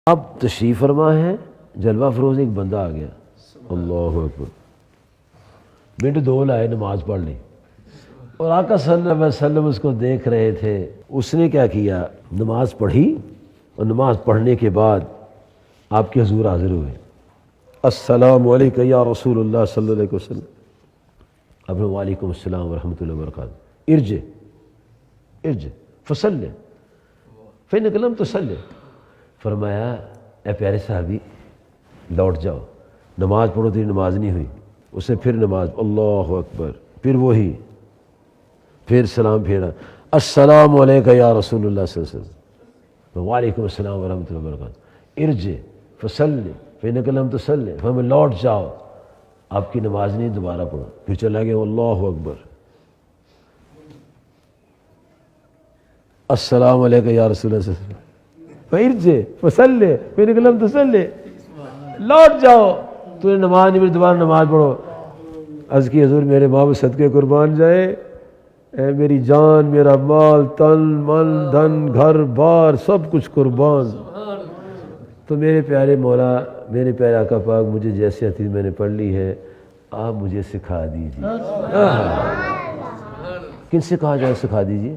اب تشریف فرما ہے، جلوہ فروز ایک بندہ آ گیا، اللہ اکبر، منٹ دو لائے نماز پڑھ لی، اور آقا صلی اللہ علیہ وسلم اس کو دیکھ رہے تھے۔ اس نے کیا کیا، نماز پڑھی، اور نماز پڑھنے کے بعد آپ کے حضور حاضر ہوئے، السلام علیکم یا رسول اللہ صلی اللہ علیہ وسلم۔ اب وعلیکم السلام ورحمۃ اللہ وبرکاتہ، ارجع فصلی فإنک لم تصلی۔ فرمایا اے پیارے صحابی لوٹ جاؤ، نماز پڑھو، تیری نماز نہیں ہوئی۔ اسے پھر نماز، اللہ اکبر، پھر وہی، پھر سلام پھیرا، السلام علیکم یا رسول اللہ صلی اللہ علیہ وسلم، وعلیکم السلام ورحمۃ اللہ وبرکاتہ، ارجع فصلی فإنک لم تصلی۔ فرمایا لوٹ جاؤ، آپ کی نماز نہیں، دوبارہ پڑھو۔ پھر چلا گیا، اللہ اکبر، السلام علیکم یا رسول اللہ صلی اللہ علیہ وسلم، ارجع فصلی فإنک لم تصلی، لوٹ جاؤ، تو نے نماز نہیں پڑھی، دوبارہ نماز پڑھو۔ عرض کی حضور میرے ماں باپ صدقے قربان جائے، اے میری جان، میرا مال، تن من دھن گھر بار سب کچھ قربان، تو میرے پیارے مولا، میرے پیارے آقا پاک، مجھے جیسے حدیث میں نے پڑھ لی ہے آپ مجھے سکھا دیجیے۔ کن سے کہا جائے سکھا دیجیے؟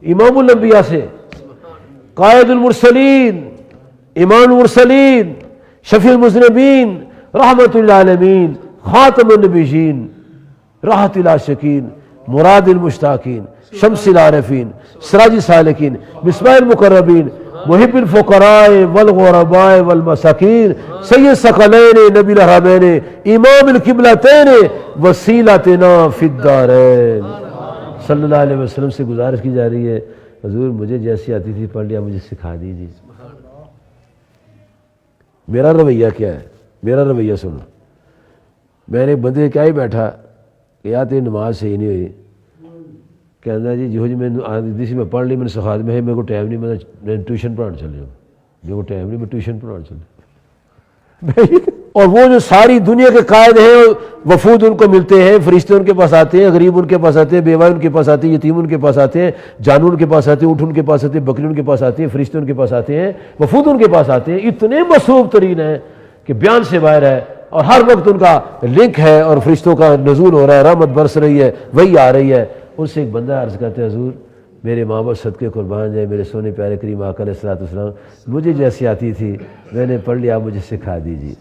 امام الانبیاء سے، قائد المرسلین، امام المرسلین، شفیع المذنبین، رحمت للعالمین، خاتم النبیین، راحت العاشقین، مراد المشتاقین، شمس العارفین، سراج السالکین، مصباح المقربین، محب الفقراء والغرباء والمساکین، سید ثقلین نبی الحرمین، امام القبلتین، وسیلتنا فی الدارین، صلی اللہ علیہ وسلم سے گزارش کی جا رہی ہے حضور مجھے جیسی آتی تھی پڑھ لیا، مجھے سکھا دیجیے۔ میرا رویہ کیا ہے، میرا رویہ سنو۔ میں نے ایک بندے کیا ہی بیٹھا کہ یار تیری نماز صحیح نہیں ہوئی، کہنا جی جو میں میں پڑھ لی، میں نے سکھا دی، میرے کو ٹائم نہیں، میں ٹیوشن پڑھانا چلے جاؤں، میرے کو ٹائم نہیں، میں ٹیوشن پڑھانا چلے۔ اور وہ جو ساری دنیا کے قائد ہیں، وفود ان کو ملتے ہیں، فرشتے ان کے پاس آتے ہیں، غریب ان کے پاس آتے ہیں، بیوہ ان کے پاس آتے ہیں، یتیم ان کے پاس آتے ہیں، جانور ان کے پاس آتے ہیں، اونٹ ان کے پاس آتے ہیں، بکری ان کے پاس آتے ہیں، فرشتے ان کے پاس آتے ہیں، وفود ان کے پاس آتے ہیں، اتنے مصروف ترین ہیں کہ بیان سے باہر ہے، اور ہر وقت ان کا لنک ہے، اور فرشتوں کا نزول ہو رہا ہے، رحمت برس رہی ہے، وہی آ رہی ہے۔ ان سے ایک بندہ عرض کرتے ہیں حضور میرے ماں باپ صدقے قربان جائے، میرے سونے پیارے کریم آقا علیہ الصلوۃ والسلام، مجھے جیسی آتی تھی میں نے پڑھ لیا، مجھے سکھا دیجیے۔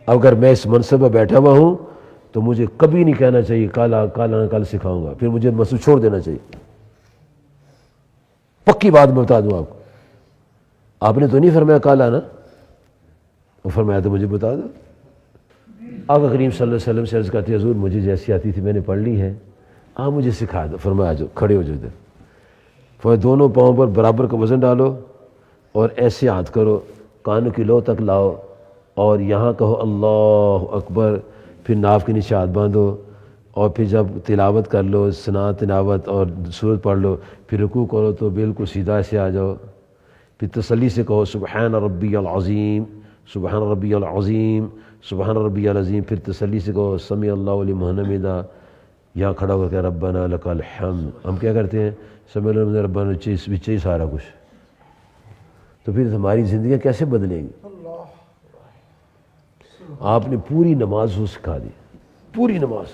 اگر میں اس منصب میں بیٹھا ہوا ہوں تو مجھے کبھی نہیں کہنا چاہیے کل سکھاؤں گا، پھر مجھے منصب چھوڑ دینا چاہیے۔ پکی بات میں بتا دوں آپ کو، آپ نے تو نہیں فرمایا کل آنا، وہ فرمایا تو مجھے بتا دو۔ آقا کریم صلی اللہ علیہ وسلم سے عرض کرتے حضور مجھے جیسی آتی تھی میں نے پڑھ لی ہے، آپ مجھے سکھا دو۔ فرمایا جو کھڑے ہو جاؤ، فرمایا دونوں پاؤں پر برابر کا وزن ڈالو، اور ایسے ہاتھ کرو، کانوں کی لو تک لاؤ، اور یہاں کہو اللہ اکبر، پھر ناف کے نیچے ہاتھ باندھو، اور پھر جب تلاوت کر لو، ثنا تلاوت اور سورت پڑھ لو، پھر رکوع کرو تو بالکل سیدھا سے آ جاؤ، پھر تسلی سے کہو سبحان ربی العظیم، سبحان ربی العظیم، سبحان ربی العظیم، پھر تسلی سے کہو سمیع اللہ لمن حمدہ، یہاں کھڑا ہو کے ربنا لک الحمد۔ ہم کیا کرتے ہیں، سمیع اللہ لمن ربنا بچے ہی سارا کچھ، تو پھر ہماری زندگیاں کیسے بدلیں گی؟ آپ نے پوری نماز کو سکھا دی، پوری نماز۔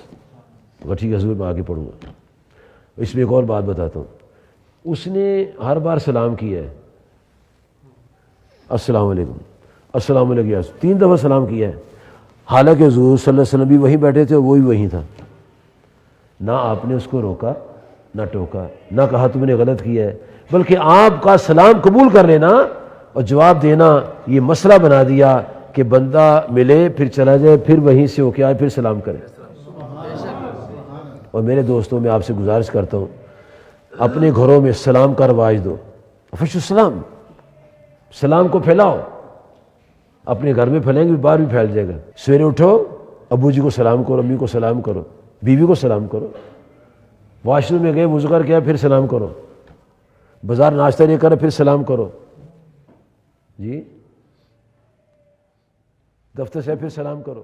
ٹھیک ہے حضور میں آگے پڑھوں گا۔ اس میں ایک اور بات بتاتا ہوں، اس نے ہر بار سلام کیا ہے، السلام علیکم، السلام علیکم، 3 دفعہ سلام کیا ہے، حالانکہ حضور صلی اللہ علیہ وسلم بھی وہیں بیٹھے تھے، وہی وہیں تھا۔ نہ آپ نے اس کو روکا، نہ ٹوکا، نہ کہا تم نے غلط کیا ہے، بلکہ آپ کا سلام قبول کر لینا اور جواب دینا یہ مسئلہ بنا دیا کہ بندہ ملے پھر چلا جائے، پھر وہیں سے ہو کے آئے، پھر سلام کرے۔ اور میرے دوستوں میں آپ سے گزارش کرتا ہوں، اپنے گھروں میں سلام کا رواج دو، افشوا السلام، سلام کو پھیلاؤ، اپنے گھر میں پھیلیں گے باہر بھی پھیل جائے گا۔ سویرے اٹھو، ابو جی کو سلام کرو، امی کو سلام کرو، بیوی کو سلام کرو، واش روم میں گئے وضو کر کے آئے پھر سلام کرو، بازار ناشتہ لے کر پھر سلام کرو، جی دفتر سے پھر سلام کرو۔